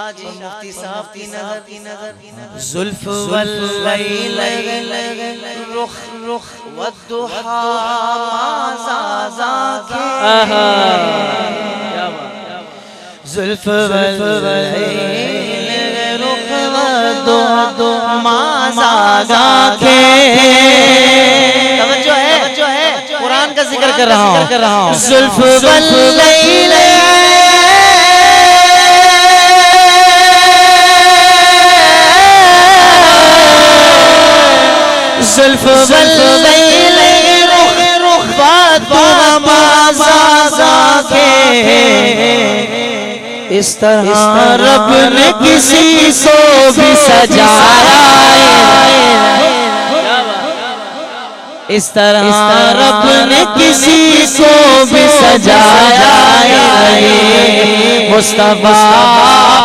मुफ्ती साहब की नजर जुल्फ वल्लैल रुख रुख वद्दुहा माज़ाके जुल्फ वल्लैल रुख वद्दुहा माज़ाके। तवज्जो है कुरान का जिक्र कर रहा हूँ। जुल्फ वल्लैल जुल्फ वल्लैल रुख वद्दुहा माज़ाके। इस तरह रब ने किसी को भी सजाया, इस तरह रब ने किसी को भी सजाया। मुस्तफा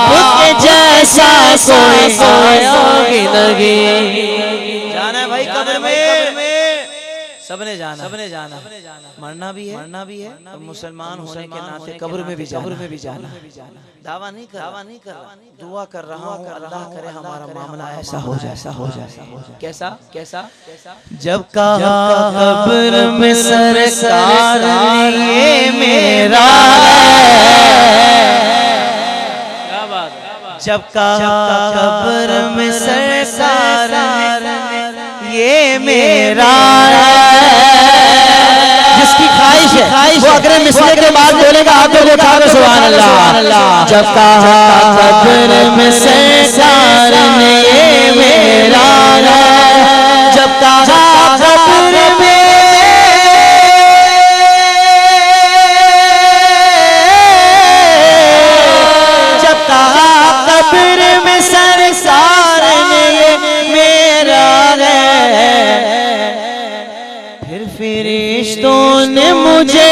के जैसा कोई नहीं। जाना है भाई कब्र में, सबने जाना मरना भी है और मुसलमान होने के नाते कब्र में भी जाना। दावा नहीं कर रहा, दुआ कर रहा हूँ अल्लाह करे हमारा मामला ऐसा हो जाए। कैसा जब कहा कब्र में सरकार ये मेरा, जब कहा कब्र में सरकार ये मेरा, जिसकी ख्वाहिश है वो अगर मिसले के बाद बोलेगा आगे उठा के सुभान अल्लाह। जब कहा कब्र में सरकार ये मेरा, जब कहा कब्र में, जब कहा कब्र में सरकार ये मेरा है, फिर फरिश्तों ने मुझे